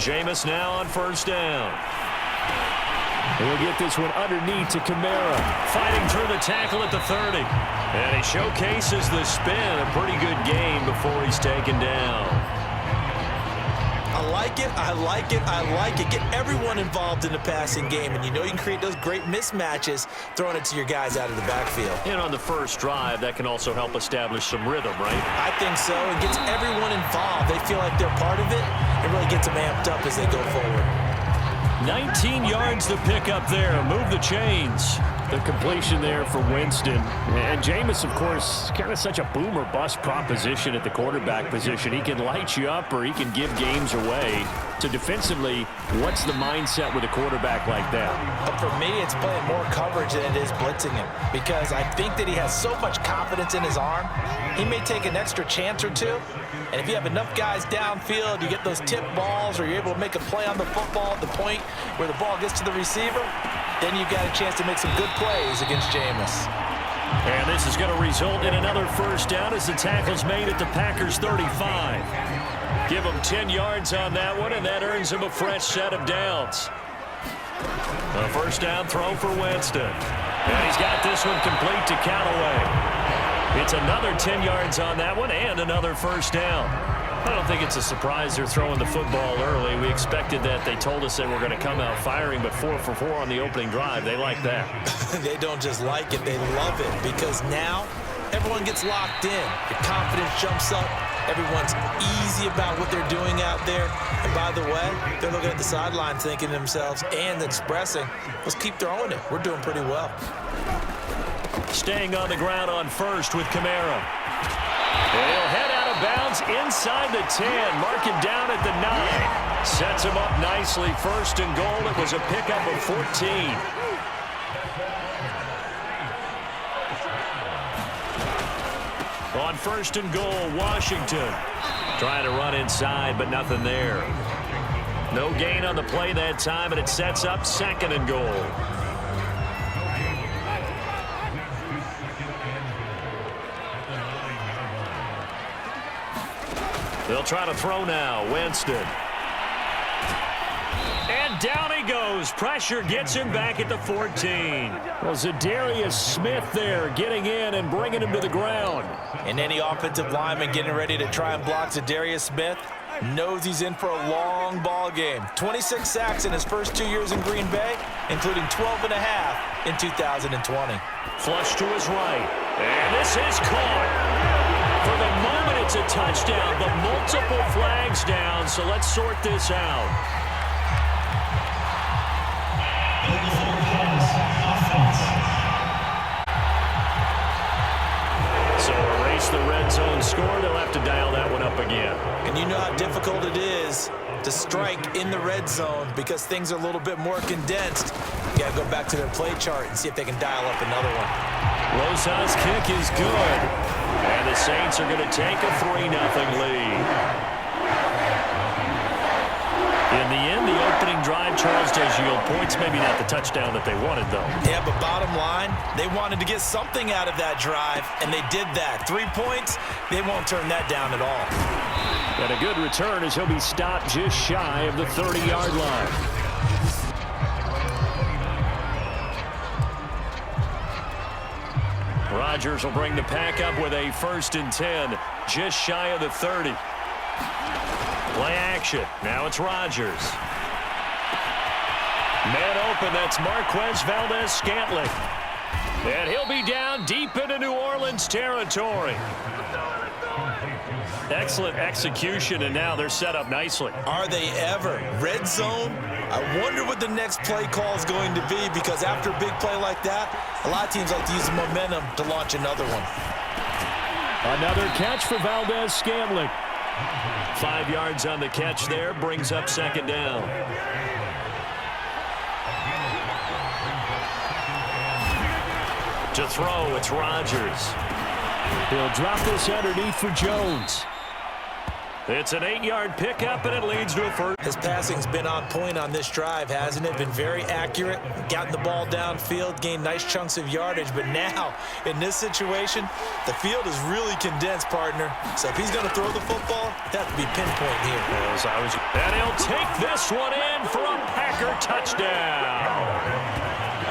Jameis now on first down. He'll get this one underneath to Kamara. Fighting through the tackle at the 30. And he showcases the spin. A pretty good game before he's taken down. I like it, I like it, I like it. Get everyone involved in the passing game, and you know you can create those great mismatches throwing it to your guys out of the backfield. And on the first drive, that can also help establish some rhythm, right? I think so. It gets everyone involved. They feel like they're part of it. It really gets them amped up as they go forward. 19 yards to pick up there. Move the chains. The completion there for Winston. And Jameis, of course, kind of such a boom or bust proposition at the quarterback position. He can light you up or he can give games away. So defensively, what's the mindset with a quarterback like that? But for me, it's playing more coverage than it is blitzing him, because I think that he has so much confidence in his arm. He may take an extra chance or two, and if you have enough guys downfield, you get those tip balls or you're able to make a play on the football at the point where the ball gets to the receiver, then you've got a chance to make some good plays against Jameis. And this is going to result in another first down as the tackle's made at the Packers' 35. Give him 10 yards on that one, and that earns him a fresh set of downs. A first down throw for Winston. And he's got this one complete to Callaway. It's another 10 yards on that one and another first down. I don't think it's a surprise they're throwing the football early. We expected that. They told us they were going to come out firing, but 4 for 4 on the opening drive. They like that. They don't just like it, they love it, because now everyone gets locked in. Your confidence jumps up. Everyone's easy about what they're doing out there. And by the way, they're looking at the sideline thinking to themselves and expressing, let's keep throwing it. We're doing pretty well. Staying on the ground on first with Kamara. He'll head out of bounds inside the 10. Mark him down at the 9. Sets him up nicely. First and goal. It was a pickup of 14. On first and goal, Washington. Trying to run inside, but nothing there. No gain on the play that time, and it sets up second and goal. They'll try to throw now. Winston. And down he goes. Pressure gets him back at the 14. Well, Zadarius Smith there getting in and bringing him to the ground. And any offensive lineman getting ready to try and block Zadarius Smith knows he's in for a long ball game. 26 sacks in his first 2 years in Green Bay, including 12 and a half in 2020. Flush to his right. And this is caught. For the moment, it's a touchdown, but multiple flags down, so let's sort this out. So erase the red zone score. They'll have to dial that one up again. And you know how difficult it is to strike in the red zone because things are a little bit more condensed. You got to go back to their play chart and see if they can dial up another one. Rosas' kick is good. And the Saints are going to take a 3-0 lead. In the end, the opening drive, Charles, does yield points. Maybe not the touchdown that they wanted, though. Yeah, but bottom line, they wanted to get something out of that drive, and they did that. 3 points, they won't turn that down at all. And a good return as he'll be stopped just shy of the 30-yard line. Rodgers will bring the pack up with a 1st and 10, just shy of the 30. Play action. Now it's Rodgers. Man open, that's Marquez Valdes-Scantling. And he'll be down deep into New Orleans territory. Excellent execution, and now they're set up nicely. Are they ever? Red zone? I wonder what the next play call is going to be, because after a big play like that, a lot of teams like to use the momentum to launch another one. Another catch for Valdes-Scantling. 5 yards on the catch there, brings up second down. To throw, it's Rodgers. He'll drop this underneath for Jones. It's an 8-yard pickup, and it leads to a first. His passing's been on point on this drive, hasn't it? Been very accurate, gotten the ball downfield, gained nice chunks of yardage. But now, in this situation, the field is really condensed, partner. So if he's going to throw the football, it has to be pinpoint here. And he'll take this one in for a Packer touchdown.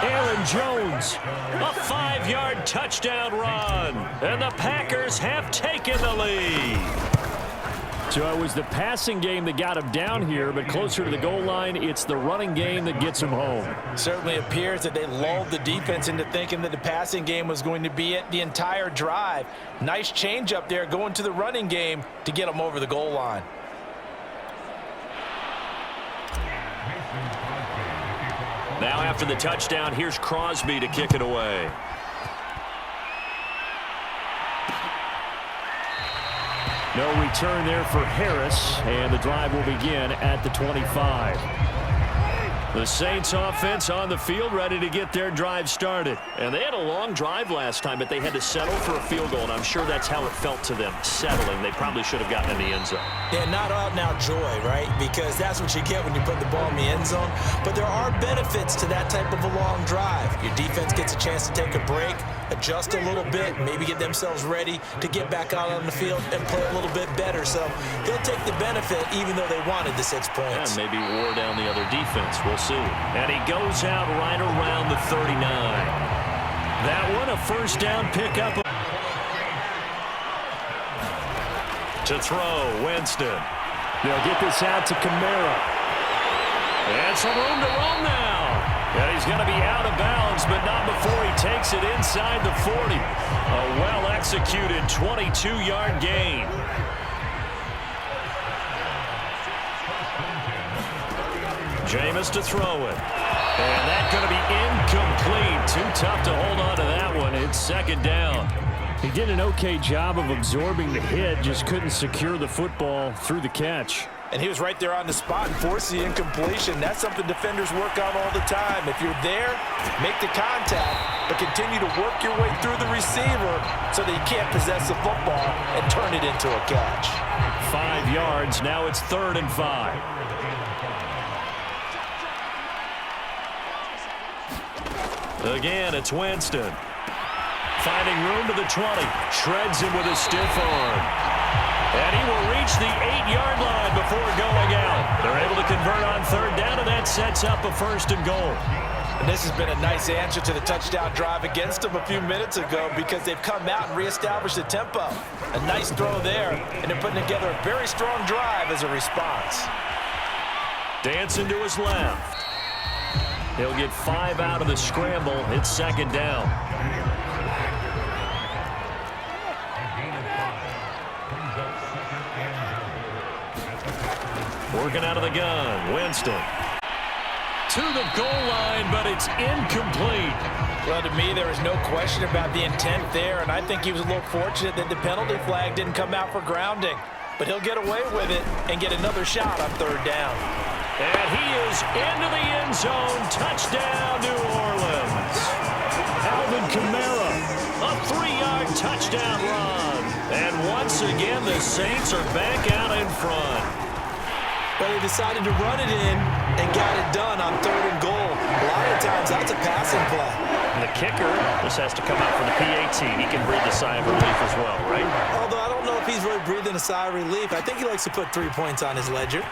Aaron Jones, a 5-yard touchdown run. And the Packers have taken the lead. So it was the passing game that got him down here, but closer to the goal line, it's the running game that gets him home. Certainly appears that they lulled the defense into thinking that the passing game was going to be it the entire drive. Nice change up there going to the running game to get them over the goal line. Now after the touchdown, here's Crosby to kick it away. No return there for Harris, and the drive will begin at the 25. The Saints offense on the field ready to get their drive started. And they had a long drive last time, but they had to settle for a field goal, and I'm sure that's how it felt to them, settling. They probably should have gotten in the end zone. Yeah, not out-and-out joy, right? Because that's what you get when you put the ball in the end zone. But there are benefits to that type of a long drive. Your defense gets a chance to take a break, adjust a little bit, maybe get themselves ready to get back out on the field and play a little bit better. So they'll take the benefit even though they wanted the 6 points. And maybe wore down the other defense. We'll see. And he goes out right around the 39. That one, a first down pickup. To throw, Winston. They'll get this out to Kamara. And some room to roam now. And he's going to be out of bounds, but not before he takes it inside the 40. A well-executed 22-yard gain. Jameis to throw it. And that's going to be incomplete. Too tough to hold on to that one. It's second down. He did an okay job of absorbing the hit, just couldn't secure the football through the catch. And he was right there on the spot and forced the incompletion. That's something defenders work on all the time. If you're there, make the contact, but continue to work your way through the receiver so that you can't possess the football and turn it into a catch. 5 yards. Now it's 3rd and 5. Again, it's Winston. Finding room to the 20. Shreds him with a stiff arm. And he will reach the 8-yard line before going out. They're able to convert on 3rd down, and that sets up a 1st and goal. And this has been a nice answer to the touchdown drive against them a few minutes ago because they've come out and reestablished the tempo. A nice throw there, and they're putting together a very strong drive as a response. Dancing to his left. He'll get 5 out of the scramble. It's 2nd down. Working out of the gun, Winston. To the goal line, but it's incomplete. Well, to me, there is no question about the intent there, and I think he was a little fortunate that the penalty flag didn't come out for grounding. But he'll get away with it and get another shot on 3rd down. And he is into the end zone. Touchdown, New Orleans. Alvin Kamara, a 3-yard touchdown run. And once again, the Saints are back out in front. Well, they decided to run it in and got it done on 3rd and goal. A lot of times, that's a passing play. And the kicker just has to come out for the PAT. He can breathe a sigh of relief as well, right? Although I don't know if he's really breathing a sigh of relief. I think he likes to put 3 points on his ledger.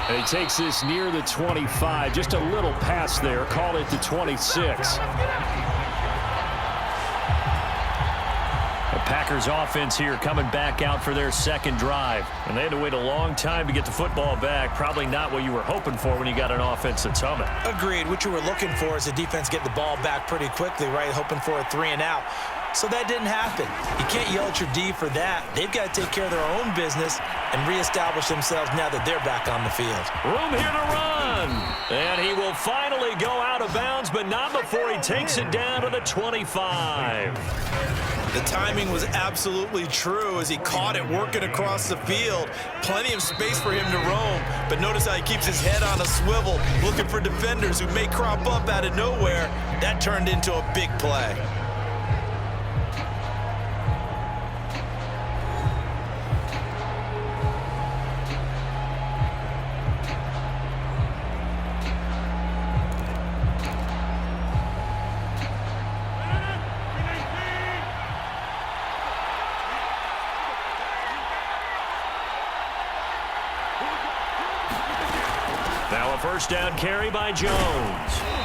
And he takes this near the 25. Just a little pass there. Call it the 26. The Packers offense here coming back out for their 2nd drive. And they had to wait a long time to get the football back. Probably not what you were hoping for when you got an offense that's humming. Agreed. What you were looking for is the defense get the ball back pretty quickly, right? Hoping for a 3 and out. So that didn't happen. You can't yell at your D for that. They've got to take care of their own business and reestablish themselves now that they're back on the field. Room here to run. And he will finally go out of bounds, but not before he takes it down to the 25. The timing was absolutely true as he caught it working across the field. Plenty of space for him to roam, but notice how he keeps his head on a swivel, looking for defenders who may crop up out of nowhere. That turned into a big play. first down carry by Jones.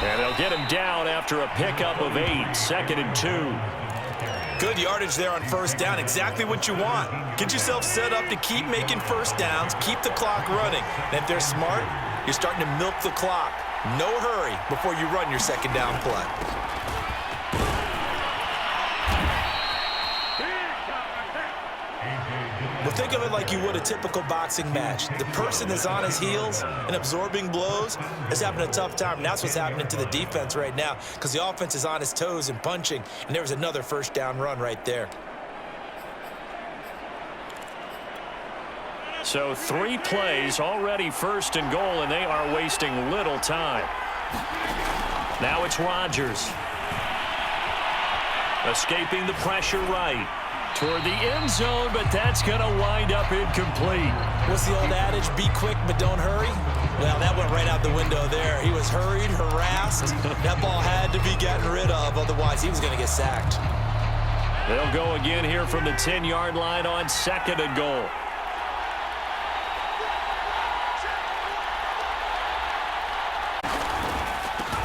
And they'll get him down after a pickup of 8, 2nd and 2. Good yardage there on first down. Exactly what you want. Get yourself set up to keep making first downs, keep the clock running. And if they're smart, you're starting to milk the clock. No hurry before you run your second down play. Well, think of it like you would a typical boxing match. The person that's on his heels and absorbing blows is having a tough time. And that's what's happening to the defense right now because the offense is on his toes and punching. And there was another first down run right there. So 3 plays, already 1st and goal, and they are wasting little time. Now it's Rodgers. Escaping the pressure right. Toward the end zone, but that's going to wind up incomplete. What's the old adage? Be quick, but don't hurry? Well, that went right out the window there. He was hurried, harassed. That ball had to be gotten rid of, otherwise he was going to get sacked. They'll go again here from the 10-yard line on 2nd and goal.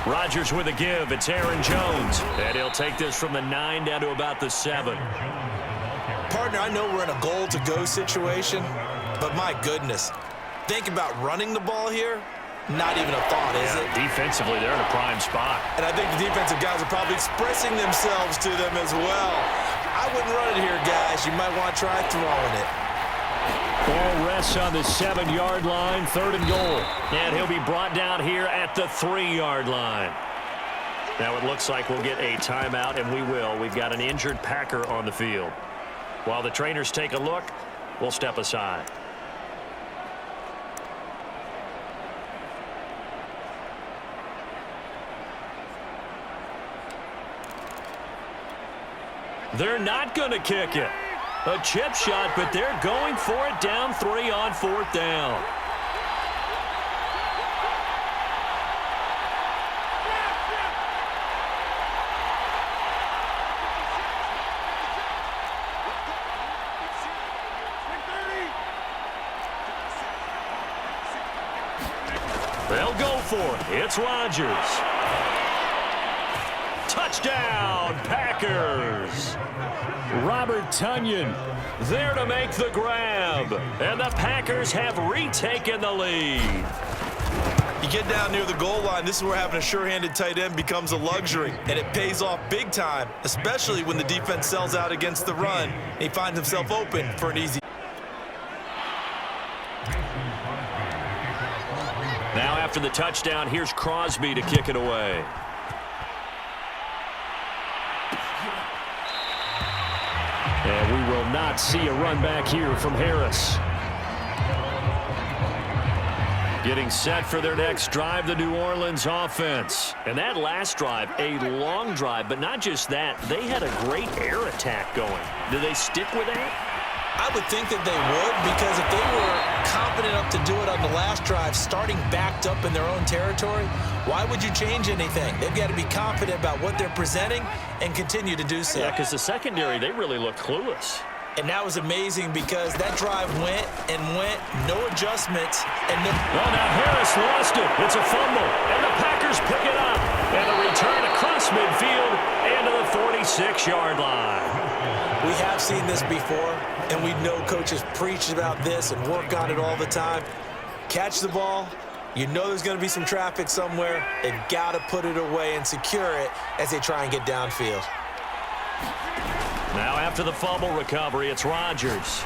Rodgers with a give. It's Aaron Jones. And he'll take this from the 9 down to about the 7. Partner, I know we're in a goal-to-go situation, but my goodness, think about running the ball here. Not even a thought, is it? Defensively, they're in a prime spot. And I think the defensive guys are probably expressing themselves to them as well. I wouldn't run it here, guys. You might want to try throwing it. Ball rests on the 7-yard line, 3rd and goal. And he'll be brought down here at the 3-yard line. Now it looks like we'll get a timeout, and we will. We've got an injured Packer on the field. While the trainers take a look, we'll step aside. They're not going to kick it. A chip shot, but they're going for it down 3 on 4th down. They'll go for it. It's Rodgers. Touchdown, Packers. Robert Tonyan there to make the grab. And the Packers have retaken the lead. You get down near the goal line, this is where having a sure-handed tight end becomes a luxury. And it pays off big time, especially when the defense sells out against the run. And he finds himself open for an easy. Now after the touchdown, here's Crosby to kick it away. And we will not see a run back here from Harris. Getting set for their next drive, the New Orleans offense. And that last drive, a long drive, but not just that. They had a great air attack going. Do they stick with that? I would think that they would, because if they were confident enough to do it on the last drive, starting backed up in their own territory, why would you change anything? They've got to be confident about what they're presenting and continue to do so. Yeah, because the secondary, they really look clueless. And that was amazing because that drive went and went, no adjustments. And no well, now Harris lost it. It's a fumble, and the Packers pick it up. And a return across midfield and to the 46-yard line. We have seen this before, and we know coaches preach about this and work on it all the time. Catch the ball. You know there's going to be some traffic somewhere. They've got to put it away and secure it as they try and get downfield. Now after the fumble recovery, it's Rodgers.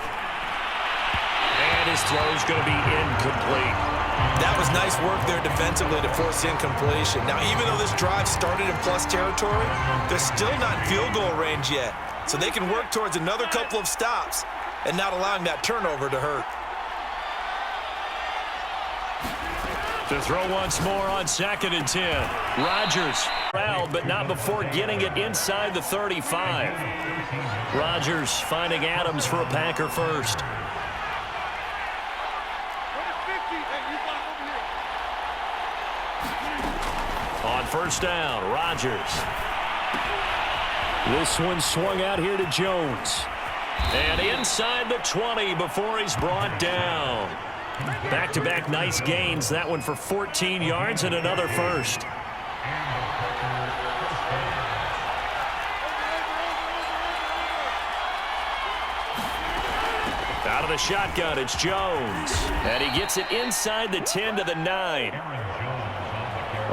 And his throw's going to be incomplete. That was nice work there defensively to force incompletion. Now, even though this drive started in plus territory, they're still not in field goal range yet. So they can work towards another couple of stops and not allowing that turnover to hurt. To throw once more on 2nd and 10. Rodgers proud, but not before getting it inside the 35. Rodgers finding Adams for a Packer first. On first down, Rodgers. This one swung out here to Jones. And inside the 20 before he's brought down. Back-to-back nice gains. That one for 14 yards and another first. Out of the shotgun, it's Jones. And he gets it inside the 10 to the 9.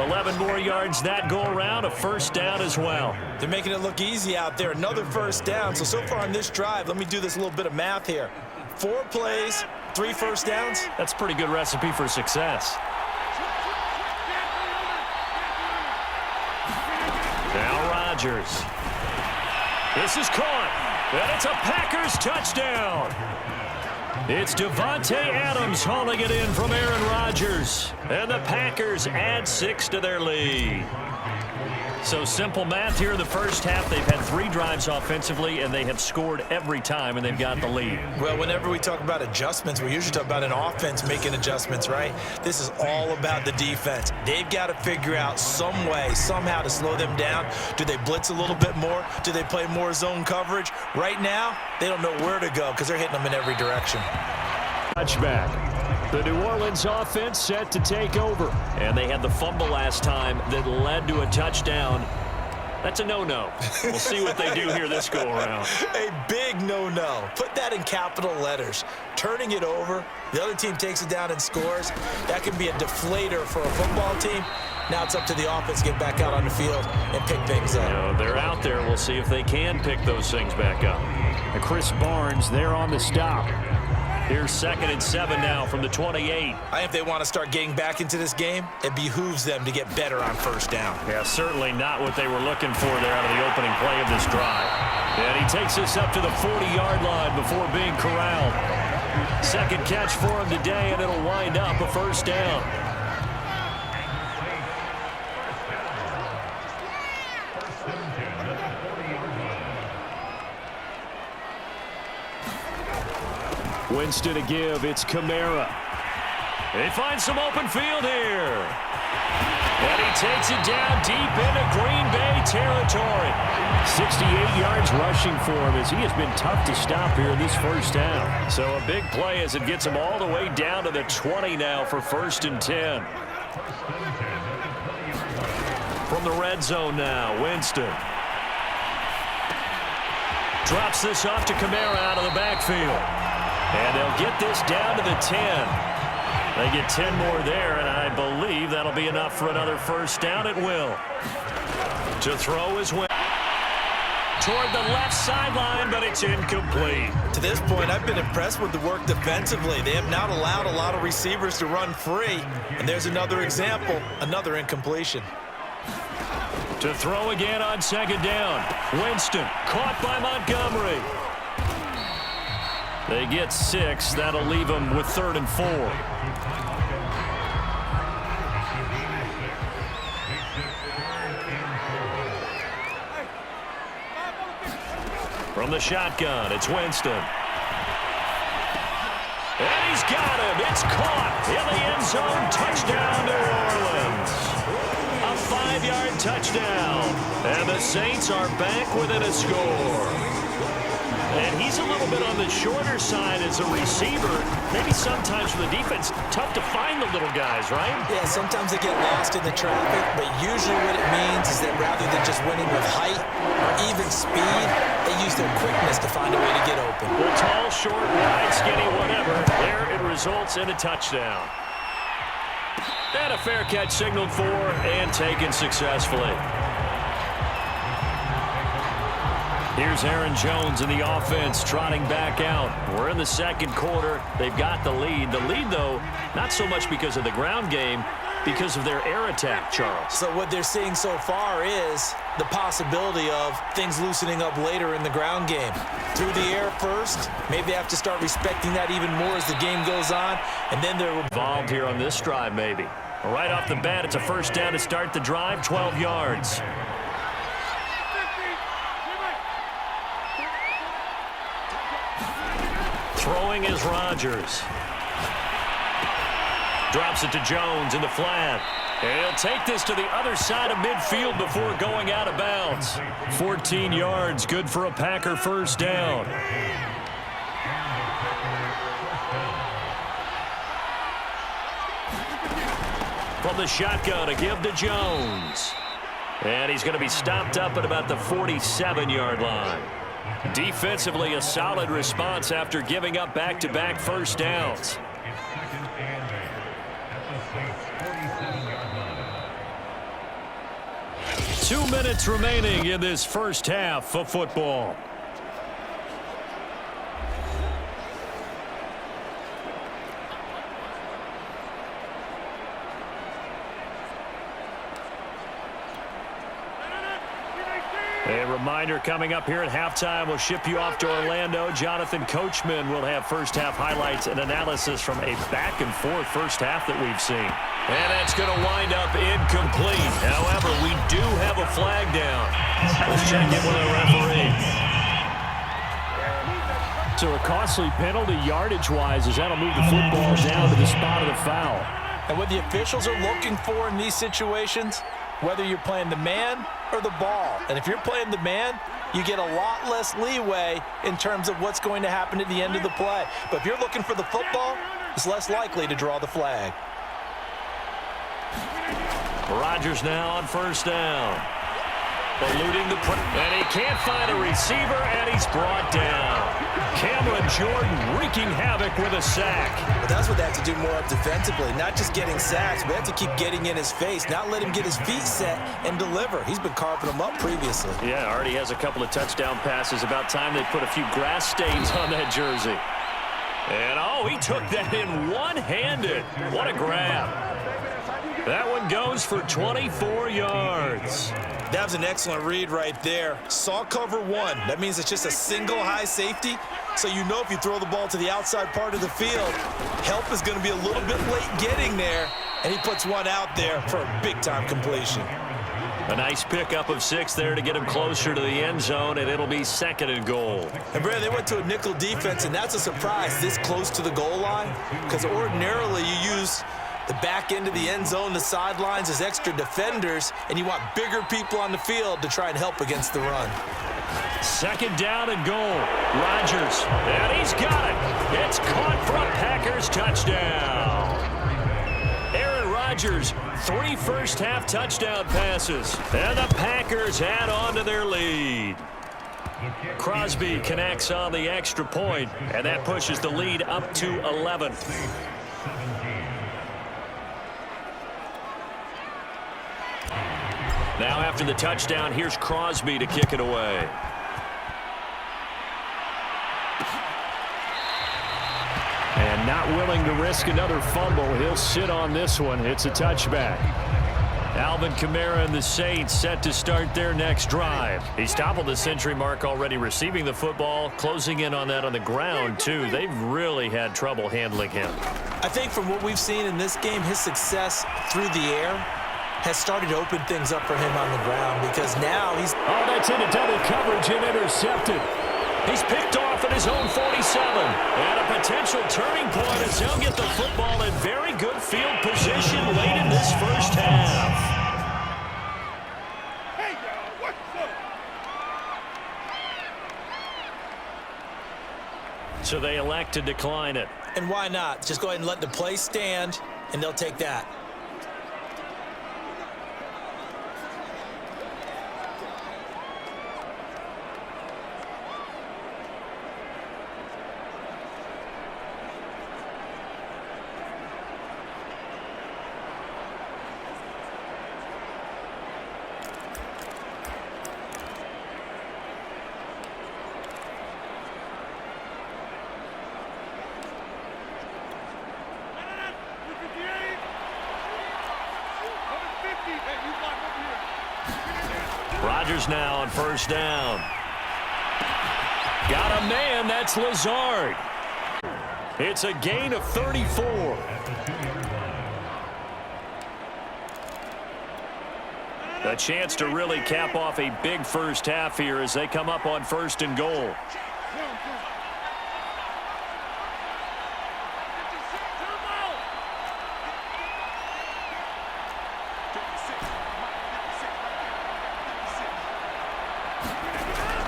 11 more yards that go around, a first down as well. They're making it look easy out there. Another first down. So far on this drive, let me do this little bit of math here. 4 plays, 3 first downs. That's a pretty good recipe for success. Now Rodgers. This is caught, and it's a Packers touchdown. It's Devontae Adams hauling it in from Aaron Rodgers. And the Packers add 6 to their lead. So simple math here in the first half. They've had 3 drives offensively, and they have scored every time, and they've got the lead. Well, whenever we talk about adjustments, we usually talk about an offense making adjustments, right? This is all about the defense. They've got to figure out some way, somehow to slow them down. Do they blitz a little bit more? Do they play more zone coverage? Right now, they don't know where to go because they're hitting them in every direction. Touchback. The New Orleans offense set to take over. And they had the fumble last time that led to a touchdown. That's a no-no. We'll see what they do here this go-around. A big no-no. Put that in capital letters. Turning it over, the other team takes it down and scores. That can be a deflator for a football team. Now it's up to the offense to get back out on the field and pick things up. You know, they're out there. We'll see if they can pick those things back up. And Chris Barnes there on the stop. Here's 2nd and 7 now from the 28. I think if they want to start getting back into this game, it behooves them to get better on first down. Yeah, certainly not what they were looking for there out of the opening play of this drive. And he takes this up to the 40-yard line before being corralled. Second catch for him today, and it'll wind up a first down. Winston to give. It's Kamara. They find some open field here. And he takes it down deep into Green Bay territory. 68 yards rushing for him as he has been tough to stop here in this first down. So a big play as it gets him all the way down to the 20 now for 1st and 10. From the red zone now, Winston. Drops this off to Kamara out of the backfield. And they'll get this down to the 10. They get 10 more there, and I believe that'll be enough for another first down. It will. To throw is Winston. Toward the left sideline, but it's incomplete. To this point, I've been impressed with the work defensively. They have not allowed a lot of receivers to run free. And there's another example, another incompletion. To throw again on 2nd down. Winston caught by Montgomery. They get 6. That'll leave them with 3rd and 4. From the shotgun, it's Winston. And he's got him. It's caught in the end zone. Touchdown, New Orleans. A 5-yard touchdown. And the Saints are back within a score. And he's a little bit on the shorter side as a receiver. Maybe sometimes for the defense, tough to find the little guys, right? Yeah, sometimes they get lost in the traffic, but usually what it means is that rather than just winning with height or even speed, they use their quickness to find a way to get open. Well, tall, short, wide, skinny, whatever. There it results in a touchdown. And a fair catch signaled for and taken successfully. Here's Aaron Jones in the offense trotting back out. We're in the second quarter. They've got the lead. The lead, though, not so much because of the ground game, because of their air attack, Charles. So what they're seeing so far is the possibility of things loosening up later in the ground game. Through the air first, maybe they have to start respecting that even more as the game goes on, and then they're involved here on this drive, maybe. Right off the bat, it's a first down to start the drive, 12 yards. Throwing is Rodgers. Drops it to Jones in the flat. And he'll take this to the other side of midfield before going out of bounds. 14 yards, good for a Packer first down. From the shotgun, a give to Jones. And he's going to be stopped up at about the 47-yard line. Defensively, a solid response after giving up back-to-back first downs. Two minutes remaining in this first half of football. A reminder coming up here at halftime. We'll ship you off to Orlando. Jonathan Coachman will have first-half highlights and analysis from a back-and-forth first half that we've seen. And that's going to wind up incomplete. However, we do have a flag down. Let's check in with the referee. So a costly penalty yardage-wise as that'll move the football down to the spot of the foul. And what the officials are looking for in these situations, whether you're playing the man or the ball. And if you're playing the man, you get a lot less leeway in terms of what's going to happen at the end of the play. But if you're looking for the football, it's less likely to draw the flag. Rodgers now on first down. Eluding the pressure. And he can't find a receiver, and he's brought down. Cameron Jordan wreaking havoc with a sack. But that's what they have to do more of defensively, not just getting sacks, but they have to keep getting in his face, not let him get his feet set and deliver. He's been carving them up previously. Yeah, already has a couple of touchdown passes. About time they put a few grass stains on that jersey. And, oh, he took that in one-handed. What a grab. That one goes for 24 yards. That was an excellent read right there. Saw cover one. That means it's just a single high safety. So you know if you throw the ball to the outside part of the field, help is going to be a little bit late getting there. And he puts one out there for a big-time completion. A nice pickup of 6 there to get him closer to the end zone, and it'll be second and goal. And, Brad, they went to a nickel defense, and that's a surprise this close to the goal line, because ordinarily you use the back end of the end zone, the sidelines as extra defenders, and you want bigger people on the field to try and help against the run. Second down and goal. Rodgers, and he's got it. It's caught for a Packers touchdown. Aaron Rodgers, 3 first-half touchdown passes, and the Packers add on to their lead. Crosby connects on the extra point, and that pushes the lead up to 11. Now after the touchdown, here's Crosby to kick it away. And not willing to risk another fumble. He'll sit on this one. It's a touchback. Alvin Kamara and the Saints set to start their next drive. He's toppled the century mark already receiving the football, closing in on that on the ground, too. They've really had trouble handling him. I think from what we've seen in this game, his success through the air has started to open things up for him on the ground, because now he's... Oh, that's into double coverage and intercepted. He's picked off at his own 47. And a potential turning point as he'll get the football in very good field position late in this first half. Hey, y'all, what's up? So they elect to decline it. And why not? Just go ahead and let the play stand, and they'll take that. Rodgers now on first down. Got a man, that's Lazard. It's a gain of 34. A chance to really cap off a big first half here as they come up on first and goal.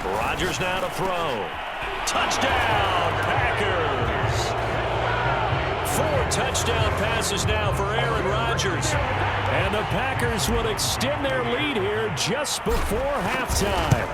Rodgers now to throw. Touchdown, Packers. 4 touchdown passes now for Aaron Rodgers. And the Packers will extend their lead here just before halftime.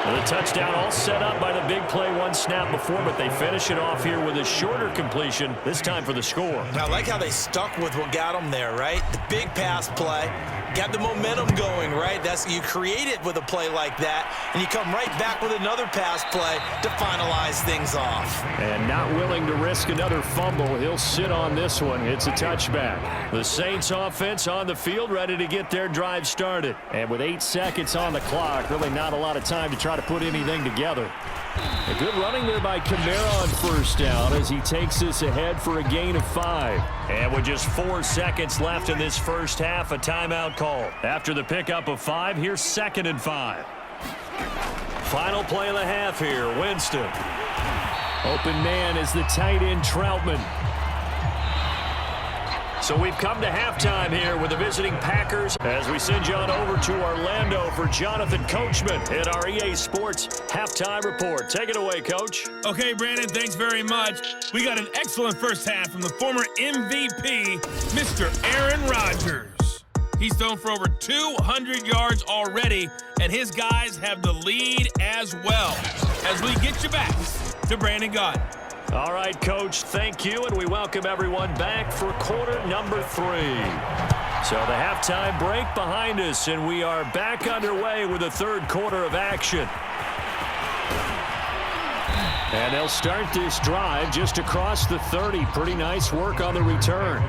The touchdown all set up by the big play one snap before, but they finish it off here with a shorter completion, this time for the score. I like how they stuck with what got them there, right? The big pass play. Got the momentum going, right? You create it with a play like that, and you come right back with another pass play to finalize things off. And not willing to risk another fumble. He'll sit on this one. It's a touchback. The Saints offense on the field, ready to get their drive started. And with 8 seconds on the clock, really not a lot of time to try to put anything together. A good running there by Kamara on first down as he takes this ahead for a gain of 5. And with just 4 seconds left in this first half, a timeout call. After the pickup of 5, here's 2nd and 5. Final play of the half here, Winston. Open man is the tight end Troutman. So we've come to halftime here with the visiting Packers as we send you on over to Orlando for Jonathan Coachman at our EA Sports Halftime Report. Take it away, Coach. Okay, Brandon, thanks very much. We got an excellent first half from the former MVP, Mr. Aaron Rodgers. He's thrown for over 200 yards already, and his guys have the lead as well. As we get you back to Brandon Gaudin. All right, Coach, thank you, and we welcome everyone back for quarter number 3. So the halftime break behind us, and we are back underway with the third quarter of action. And they'll start this drive just across the 30. Pretty nice work on the return.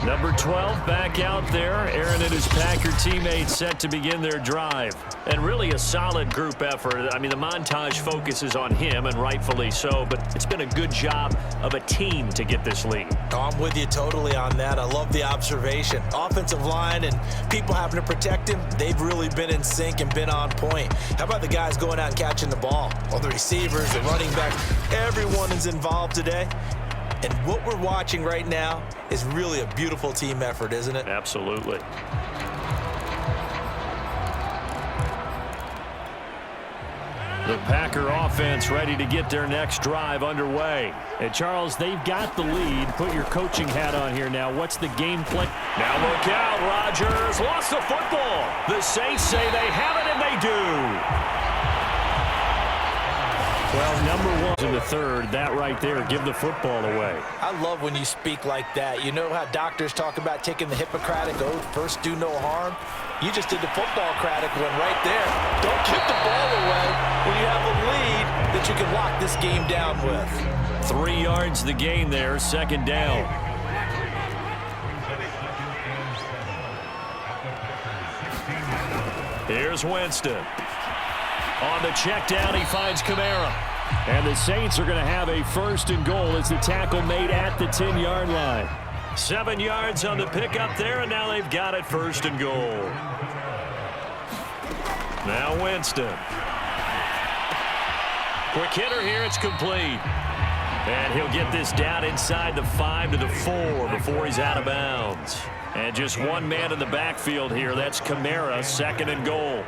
Number 12 back out there. Aaron and his Packer teammates set to begin their drive. And really a solid group effort. I mean, the montage focuses on him, and rightfully so, but it's been a good job of a team to get this lead. Oh, I'm with you totally on that. I love the observation. Offensive line and people having to protect him, they've really been in sync and been on point. How about the guys going out and catching the ball? All the receivers, the running backs, everyone is involved today. And what we're watching right now is really a beautiful team effort, isn't it? Absolutely. The Packer offense ready to get their next drive underway. And Charles, they've got the lead. Put your coaching hat on here now. What's the game plan? Now look out, Rodgers lost the football. The Saints say they have it, and they do. Well, number 1 in the third, that right there, give the football away. I love when you speak like that. You know how doctors talk about taking the Hippocratic oath, first do no harm? You just did the football-cratic one right there. Don't kick the ball away when you have a lead that you can lock this game down with. 3 yards the gain there, 2nd down. Here's Winston. On the check down, he finds Kamara. And the Saints are going to have a 1st and goal as the tackle made at the 10-yard line. 7 yards on the pickup there, and now they've got it 1st and goal. Now Winston. Quick hitter here, it's complete. And he'll get this down inside the 5 to the 4 before he's out of bounds. And just one man in the backfield here. That's Kamara, 2nd and goal.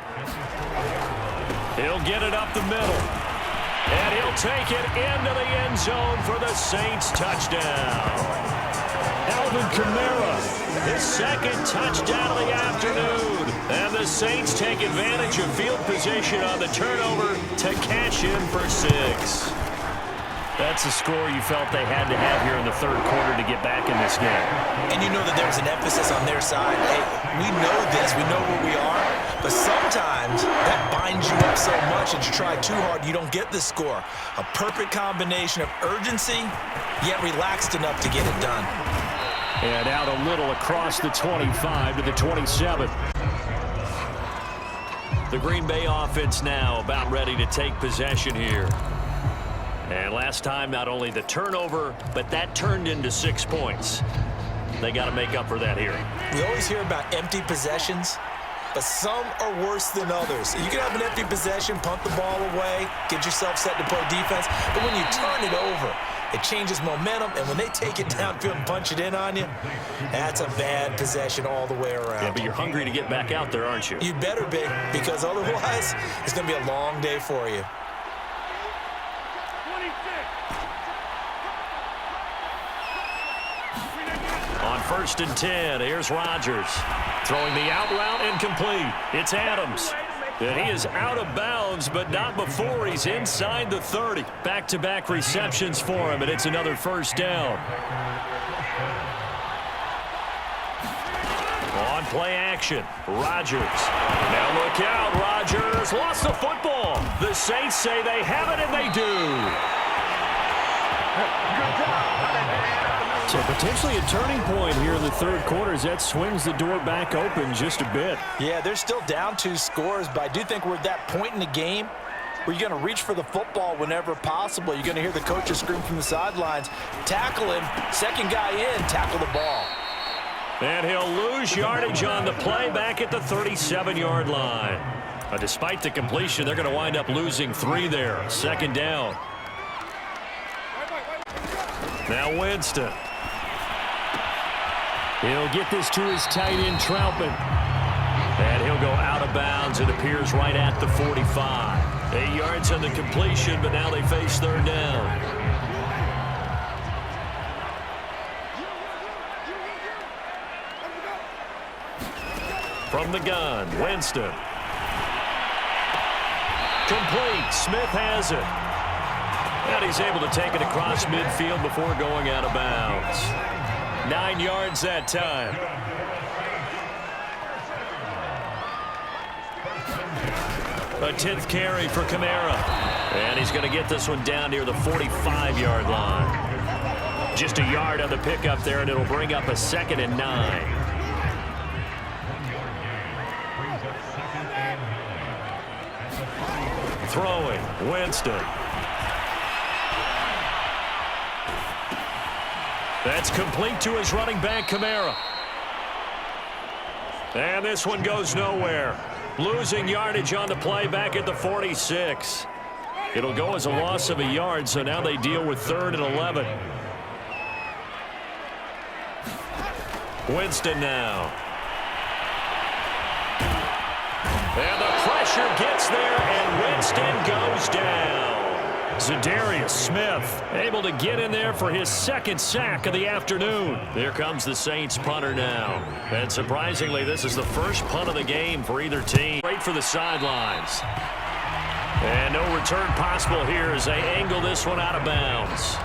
He'll get it up the middle. And he'll take it into the end zone for the Saints touchdown. Alvin Kamara, his 2nd touchdown of the afternoon. And the Saints take advantage of field position on the turnover to cash in for 6. That's a score you felt they had to have here in the third quarter to get back in this game. And you know that there's an emphasis on their side. Hey, we know this. We know where we are. But sometimes that binds you up so much that you try too hard, you don't get the score. A perfect combination of urgency, yet relaxed enough to get it done. And out a little across the 25 to the 27. The Green Bay offense now about ready to take possession here. And last time, not only the turnover, but that turned into 6 points. They got to make up for that here. We always hear about empty possessions, but some are worse than others. You can have an empty possession, punt the ball away, get yourself set to play defense, but when you turn it over, it changes momentum, and when they take it downfield and punch it in on you, that's a bad possession all the way around. Yeah, but you're hungry to get back out there, aren't you? You better be, because otherwise, it's going to be a long day for you. 1st and 10. Here's Rodgers. Throwing the out route incomplete. It's Adams. And he is out of bounds, but not before he's inside the 30. Back-to-back receptions for him, and it's another 1st down. On play action, Rodgers. Now look out, Rodgers lost the football. The Saints say they have it, and they do. So potentially a turning point here in the 3rd quarter as that swings the door back open just a bit. Yeah, they're still down 2 scores, but I do think we're at that point in the game where you're going to reach for the football whenever possible. You're going to hear the coaches scream from the sidelines, tackle him, second guy in, tackle the ball. And he'll lose yardage on the play back at the 37-yard line. Despite the completion, they're going to wind up losing 3 there. 2nd down. Now Winston. He'll get this to his tight end, Troutman. And he'll go out of bounds. It appears right at the 45. 8 yards on the completion, but now they face 3rd down. From the gun, Winston. Complete. Smith has it. And he's able to take it across midfield before going out of bounds. 9 yards that time. A 10th carry for Kamara. And he's going to get this one down near the 45-yard line. Just a yard on the pickup there, and it'll bring up a 2nd and 9. Throwing, Winston. That's complete to his running back, Kamara. And this one goes nowhere. Losing yardage on the play back at the 46. It'll go as a loss of a yard, so now they deal with 3rd and 11. Winston now. And the pressure gets there, and Winston goes down. Za'Darius Smith able to get in there for his 2nd sack of the afternoon. Here comes the Saints punter now. And surprisingly, this is the first punt of the game for either team. Great for the sidelines. And no return possible here as they angle this one out of bounds.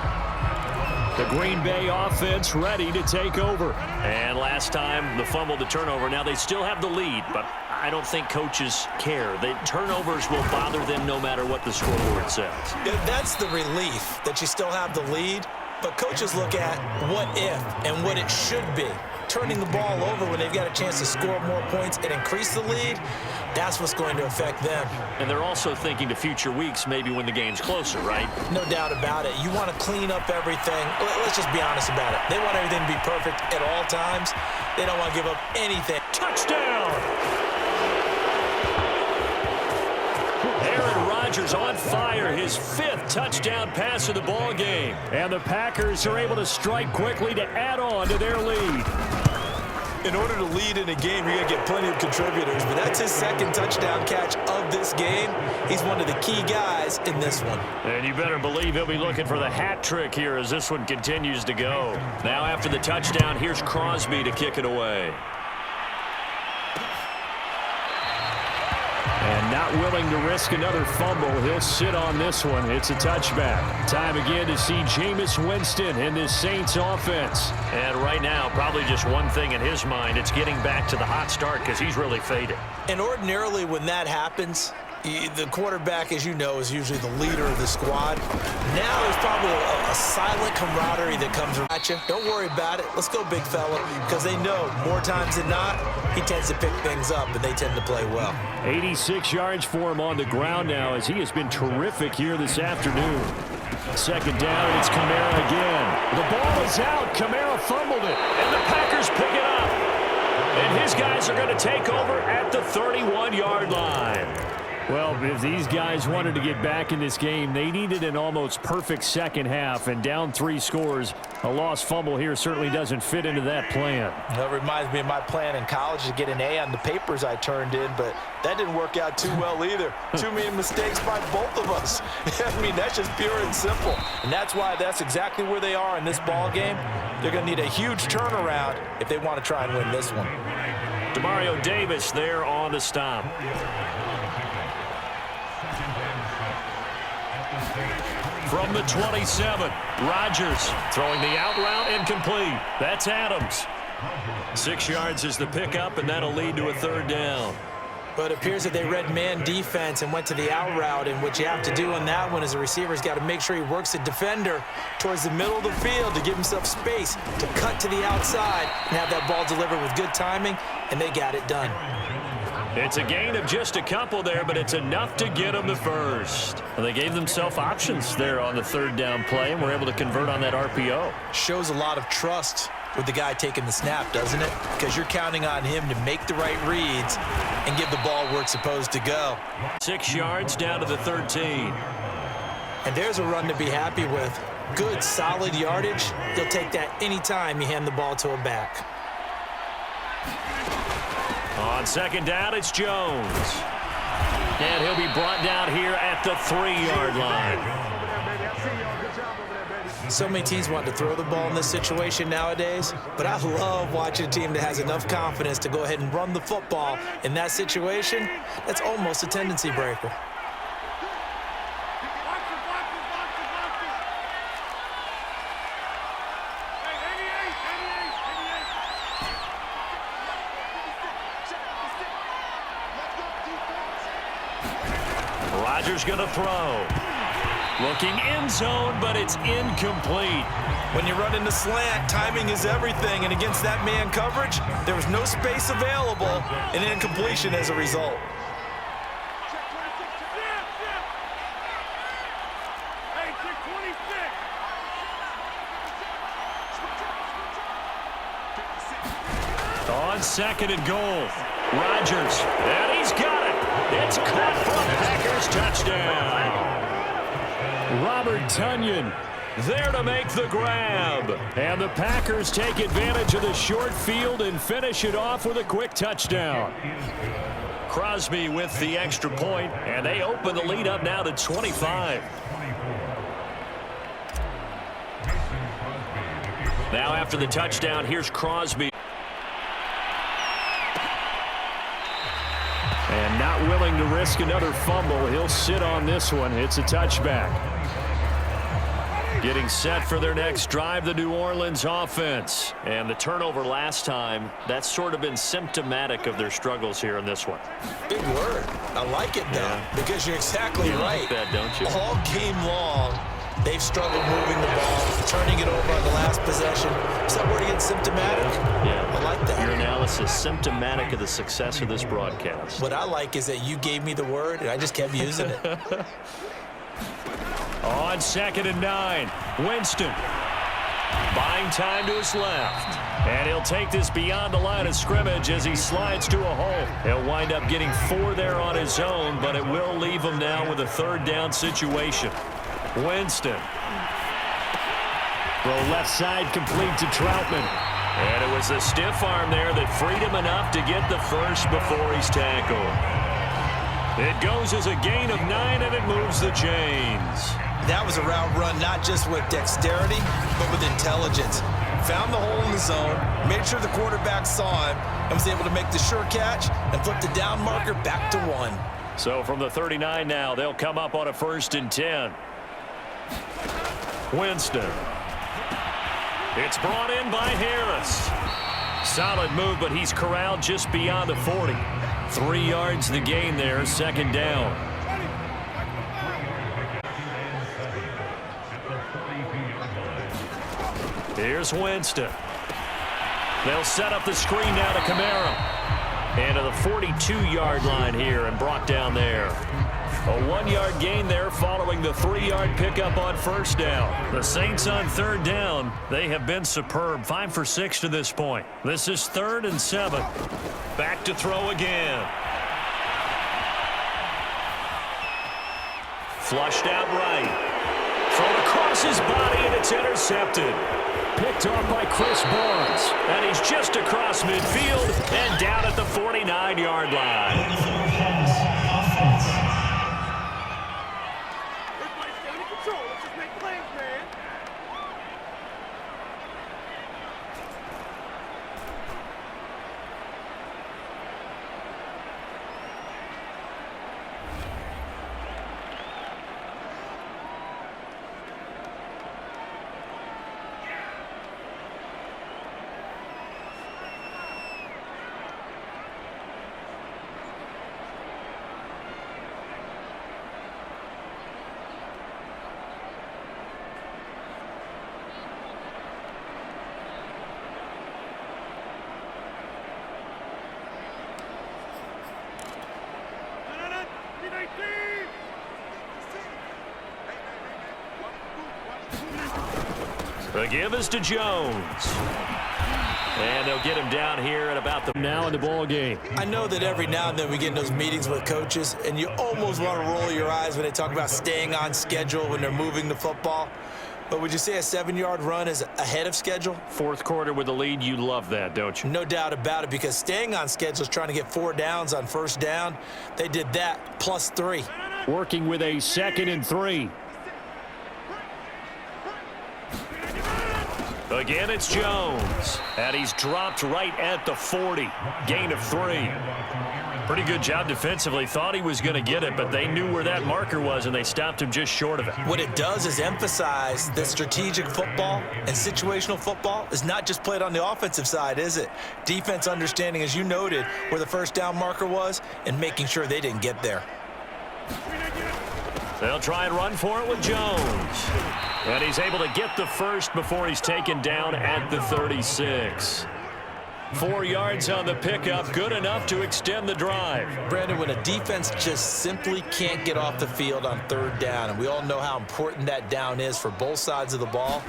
The Green Bay offense ready to take over. And last time, the fumble, the turnover. Now they still have the lead, but I don't think coaches care. The turnovers will bother them no matter what the scoreboard says. That's the relief that you still have the lead, but coaches look at what if and what it should be. Turning the ball over when they've got a chance to score more points and increase the lead, that's what's going to affect them. And they're also thinking to future weeks, maybe when the game's closer, right? No doubt about it. You want to clean up everything. Let's just be honest about it. They want everything to be perfect at all times. They don't want to give up anything. Touchdown! Aaron Rodgers on fire, his 5th touchdown pass of the ball game. And the Packers are able to strike quickly to add on to their lead. In order to lead in a game, you're going to get plenty of contributors, but that's his 2nd touchdown catch of this game. He's one of the key guys in this one. And you better believe he'll be looking for the hat trick here as this one continues to go. Now after the touchdown, here's Crosby to kick it away. And not willing to risk another fumble, he'll sit on this one. It's a touchback. Time again to see Jameis Winston in this Saints offense. And right now, probably just one thing in his mind. It's getting back to the hot start because he's really faded. And ordinarily when that happens, the quarterback, as you know, is usually the leader of the squad. Now there's probably a silent camaraderie that comes at you. Don't worry about it. Let's go, big fella, because they know more times than not, he tends to pick things up, and they tend to play well. 86 yards for him on the ground now as he has been terrific here this afternoon. 2nd down, it's Kamara again. The ball is out. Kamara fumbled it. And the Packers pick it up. And his guys are going to take over at the 31-yard line. Well, if these guys wanted to get back in this game, they needed an almost perfect second half, and down 3 scores. A lost fumble here certainly doesn't fit into that plan. That reminds me of my plan in college to get an A on the papers I turned in, but that didn't work out too well either. Too many mistakes by both of us. I mean, that's just pure and simple. And that's why that's exactly where they are in this ball game. They're going to need a huge turnaround if they want to try and win this one. Demario Davis there on the stop. From the 27, Rodgers throwing the out route incomplete. That's Adams. 6 yards is the pickup, and that'll lead to a 3rd down. But it appears that they read man defense and went to the out route, and what you have to do on that one is the receiver's got to make sure he works the defender towards the middle of the field to give himself space to cut to the outside and have that ball delivered with good timing, and they got it done. It's a gain of just a couple there, but it's enough to get them the first. And they gave themselves options there on the 3rd down play, and were able to convert on that RPO. Shows a lot of trust with the guy taking the snap, doesn't it? Because you're counting on him to make the right reads and give the ball where it's supposed to go. 6 yards down to the 13. And there's a run to be happy with. Good, solid yardage. You'll take that anytime you hand the ball to a back. On 2nd down, it's Jones. And he'll be brought down here at the 3-yard line. So many teams want to throw the ball in this situation nowadays, but I love watching a team that has enough confidence to go ahead and run the football in that situation. That's almost a tendency breaker. Rodgers going to throw. Looking end zone, but it's incomplete. When you run into slant, timing is everything, and against that man coverage, there was no space available, and incompletion as a result. On 2nd and goal, Rodgers, and he's got it. It's caught for a Packers touchdown. Robert Tonyan there to make the grab. And the Packers take advantage of the short field and finish it off with a quick touchdown. Crosby with the extra point, and they open the lead up now to 25. Now after the touchdown, here's Crosby. And not willing to risk another fumble. He'll sit on this one. It's a touchback. Getting set for their next drive, the New Orleans offense. And the turnover last time, that's sort of been symptomatic of their struggles here in this one. Big word. I like it, though, because you're exactly right. Like that, don't you? All game long, they've struggled moving the ball, turning it over on the last possession. Is that word again, symptomatic? Yeah. I like that. Your analysis, symptomatic of the success of this broadcast. What I like is that you gave me the word, and I just kept using it. On 2nd and 9, Winston buying time to his left. And he'll take this beyond the line of scrimmage as he slides to a hole. He'll wind up getting 4 there on his own, but it will leave him now with a 3rd down situation. Winston. Throw left side complete to Troutman. And it was a stiff arm there that freed him enough to get the first before he's tackled. It goes as a gain of 9, and it moves the chains. That was a route run not just with dexterity, but with intelligence. Found the hole in the zone, made sure the quarterback saw him, and was able to make the sure catch and flip the down marker back to 1. So from the 39 now, they'll come up on a 1st and 10. Winston. It's brought in by Harris. Solid move, but he's corralled just beyond the 40. 3 yards the gain there, 2nd down. Here's Winston. They'll set up the screen now to Kamara. And to the 42-yard line here and brought down there. A 1-yard gain there following the 3-yard pickup on 1st down. The Saints on 3rd down, they have been superb. 5 for 6 to this point. This is 3rd and 7. Back to throw again. Flushed out right. Thrown across his body, and it's intercepted. Picked off by Chris Barnes. And he's just across midfield and down at the 49-yard line. Everybody stay under control. Let's just make plays, man. The give is to Jones. And they'll get him down here at about the Now in the ball game. I know that every now and then we get in those meetings with coaches, and you almost want to roll your eyes when they talk about staying on schedule when they're moving the football. But would you say a 7-yard run is ahead of schedule? Fourth quarter with the lead, you love that, don't you? No doubt about it, because staying on schedule is trying to get 4 downs on first down. They did that +3. Working with a 2nd and 3. Again, it's Jones. And he's dropped right at the 40. Gain of 3. Pretty good job defensively. Thought he was going to get it, but they knew where that marker was, and they stopped him just short of it. What it does is emphasize that strategic football and situational football is not just played on the offensive side, is it? Defense understanding, as you noted, where the first down marker was and making sure they didn't get there. They'll try and run for it with Jones. And he's able to get the first before he's taken down at the 36. 4 yards on the pickup, good enough to extend the drive. Brandon, when a defense just simply can't get off the field on third down, and we all know how important that down is for both sides of the ball,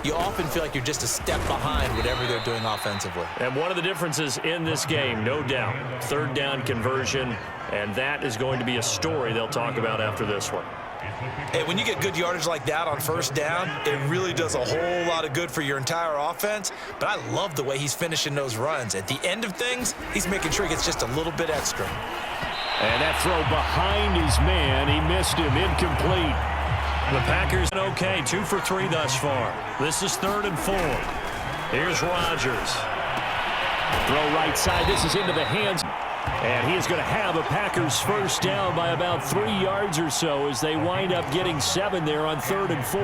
you often feel like you're just a step behind whatever they're doing offensively. And one of the differences in this game, no doubt, third down conversion, and that is going to be a story they'll talk about after this one. Hey, when you get good yardage like that on first down, it really does a whole lot of good for your entire offense. But I love the way he's finishing those runs. At the end of things, he's making sure he gets just a little bit extra. And that throw behind his man, he missed him, incomplete. The Packers, okay, 2 for 3 thus far. This is 3rd and 4. Here's Rodgers. Throw right side, this is into the hands. And he is going to have a Packers first down by about 3 yards or so as they wind up getting 7 there on 3rd and 4.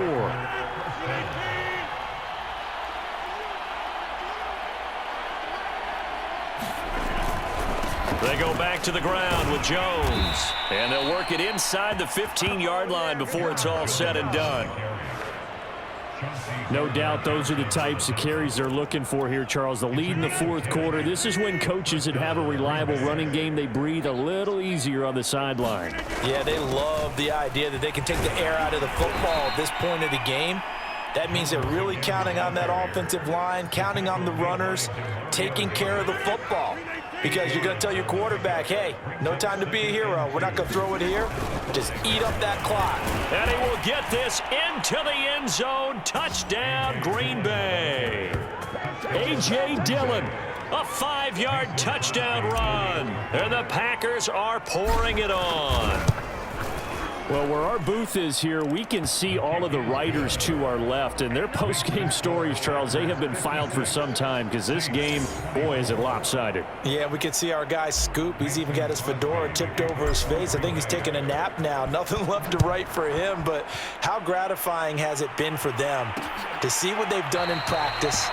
They go back to the ground with Jones. And they'll work it inside the 15-yard line before it's all said and done. No doubt those are the types of carries they're looking for here, Charles. The lead in the fourth quarter. This is when coaches that have a reliable running game, they breathe a little easier on the sideline. Yeah, they love the idea that they can take the air out of the football at this point of the game. That means they're really counting on that offensive line, counting on the runners, taking care of the football. Because you're going to tell your quarterback, hey, no time to be a hero. We're not going to throw it here. Just eat up that clock. And he will get this into the end zone. Touchdown, Green Bay. A.J. Dillon, a 5-yard touchdown run. And the Packers are pouring it on. Well, where our booth is here, we can see all of the writers to our left. And their post-game stories, Charles, they have been filed for some time because this game, boy, is it lopsided. Yeah, we can see our guy Scoop. He's even got his fedora tipped over his face. I think he's taking a nap now. Nothing left to write for him. But how gratifying has it been for them to see what they've done in practice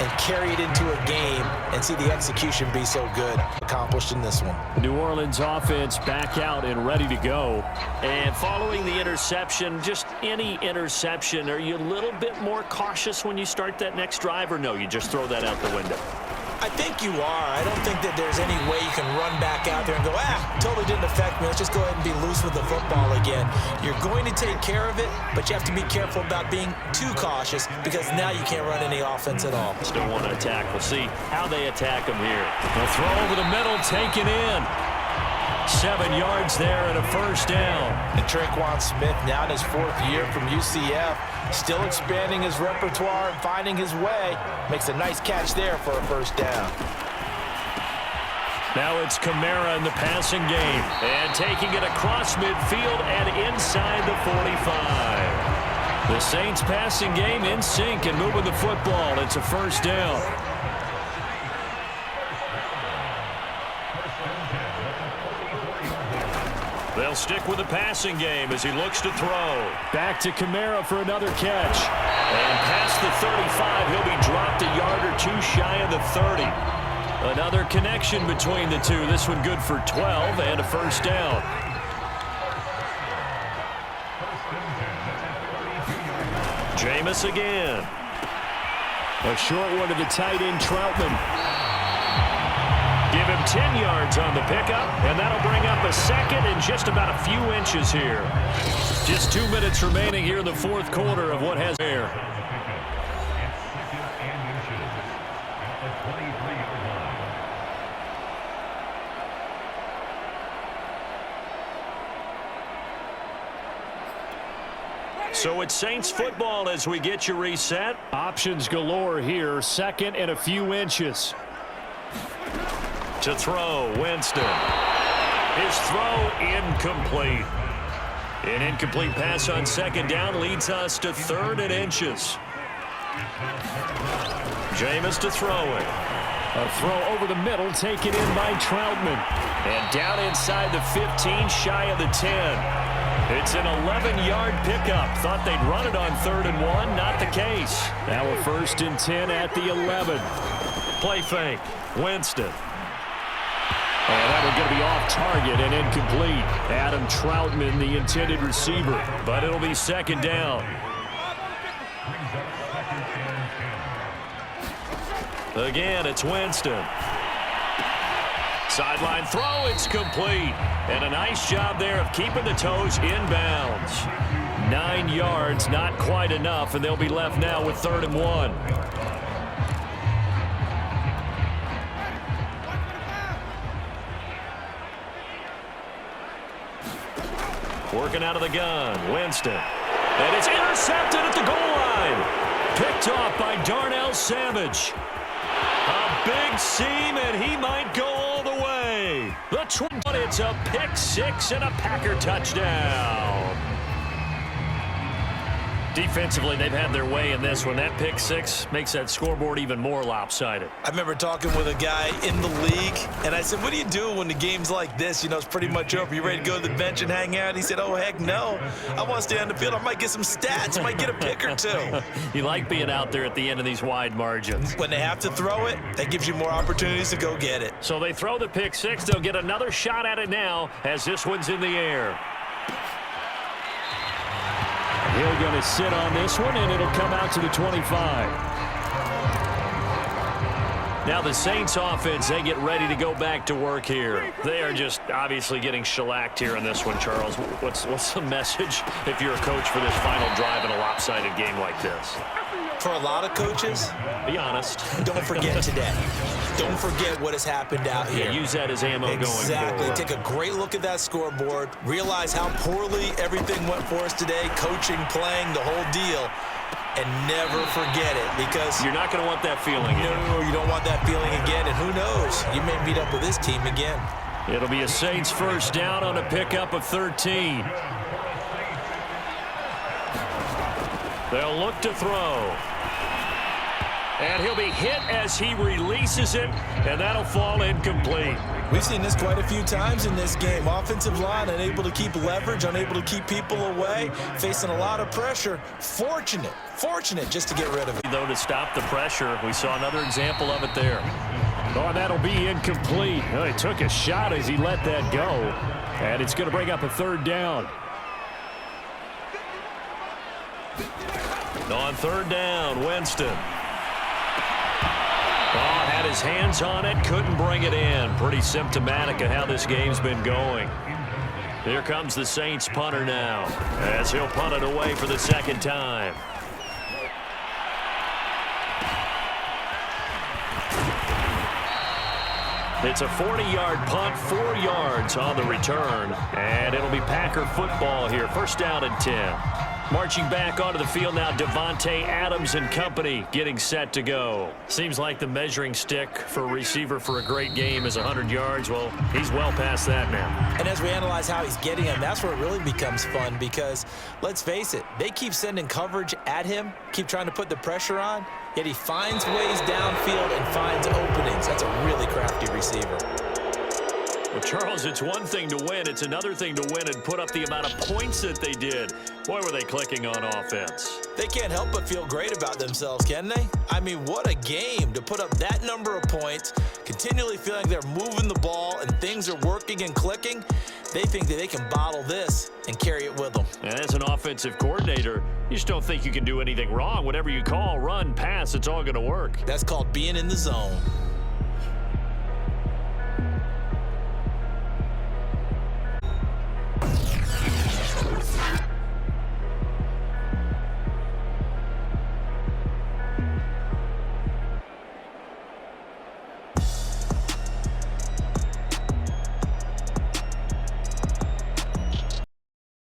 and carry it into a game and see the execution be so good accomplished in this one. New Orleans offense back out and ready to go. And following the interception, just any interception, are you a little bit more cautious when you start that next drive, or no, you just throw that out the window? I think you are. I don't think that there's any way you can run back out there and go, totally didn't affect me. Let's just go ahead and be loose with the football again. You're going to take care of it, but you have to be careful about being too cautious because now you can't run any offense at all. Still want to attack. We'll see how they attack them here. They'll throw over the middle, taken in. 7 yards there and a first down. And Tre'Quan Smith, now in his 4th year from UCF, still expanding his repertoire and finding his way. Makes a nice catch there for a first down. Now it's Kamara in the passing game. And taking it across midfield and inside the 45. The Saints passing game in sync and moving the football. It's a first down. They'll stick with the passing game as he looks to throw. Back to Kamara for another catch. And past the 35, he'll be dropped a yard or two shy of the 30. Another connection between the two. This one good for 12 and a first down. Jameis again. A short one to the tight end, Troutman. Give him 10 yards on the pickup, and that'll bring up a second and just about a few inches here. Just 2 minutes remaining here in the 4th quarter of what has air. So it's Saints football as we get you reset. Options galore here. 2nd and a few inches. To throw, Winston. His throw incomplete. An incomplete pass on 2nd down leads us to 3rd and inches. Jameis to throw it. A throw over the middle taken in by Troutman. And down inside the 15, shy of the 10. It's an 11-yard pickup. Thought they'd run it on 3rd and 1. Not the case. Now a 1st and 10 at the 11. Play fake. Winston. And that one's going to be off target and incomplete. Adam Troutman, the intended receiver. But it'll be 2nd down. Again, it's Winston. Sideline throw, it's complete. And a nice job there of keeping the toes inbounds. 9 yards, not quite enough, and they'll be left now with 3rd and 1. Working out of the gun, Winston. And it's intercepted at the goal line. Picked off by Darnell Savage. A big seam, and he might go all the way. But it's a pick 6 and a Packer touchdown. Defensively, they've had their way in this one. That pick 6 makes that scoreboard even more lopsided. I remember talking with a guy in the league, and I said, what do you do when the game's like this? You know, it's pretty much over. You ready to go to the bench and hang out? He said, oh, heck no. I want to stay on the field. I might get some stats. I might get a pick or two. You like being out there at the end of these wide margins. When they have to throw it, that gives you more opportunities to go get it. So they throw the pick 6. They'll get another shot at it now as this one's in the air. Hill going to sit on this one, and it'll come out to the 25. Now the Saints offense, they get ready to go back to work here. They are just obviously getting shellacked here in this one, Charles. What's the message if you're a coach for this final drive in a lopsided game like this? For a lot of coaches, be honest. Don't forget today. Don't forget what has happened out here. Yeah, use that as ammo going forward. Exactly. Take a great look at that scoreboard. Realize how poorly everything went for us today. Coaching, playing, the whole deal. And never forget it, because you're not going to want that feeling. No, you don't want that feeling again. And who knows? You may meet up with this team again. It'll be a Saints first down on a pickup of 13. They'll look to throw. And he'll be hit as he releases it, and that'll fall incomplete. We've seen this quite a few times in this game. Offensive line unable to keep leverage, unable to keep people away, facing a lot of pressure. Fortunate just to get rid of it. Though to stop the pressure, we saw another example of it there. Oh, that'll be incomplete. Oh, he took a shot as he let that go, and it's going to bring up a 3rd down. On 3rd down, Winston. Oh, had his hands on it, couldn't bring it in. Pretty symptomatic of how this game's been going. Here comes the Saints punter now, as he'll punt it away for the 2nd time. It's a 40-yard punt, 4 yards on the return, and it'll be Packer football here. First down and 10. Marching back onto the field now, Davante Adams and company getting set to go. Seems like the measuring stick for a receiver for a great game is 100 yards. Well, he's well past that now. And as we analyze how he's getting them, that's where it really becomes fun because, let's face it, they keep sending coverage at him, keep trying to put the pressure on, yet he finds ways downfield and finds openings. That's a really crafty receiver. Well, Charles, it's one thing to win. It's another thing to win and put up the amount of points that they did. Boy, were they clicking on offense. They can't help but feel great about themselves, can they? I mean, what a game to put up that number of points, continually feeling they're moving the ball and things are working and clicking. They think that they can bottle this and carry it with them. And as an offensive coordinator, you just don't think you can do anything wrong. Whatever you call, run, pass, it's all going to work. That's called being in the zone.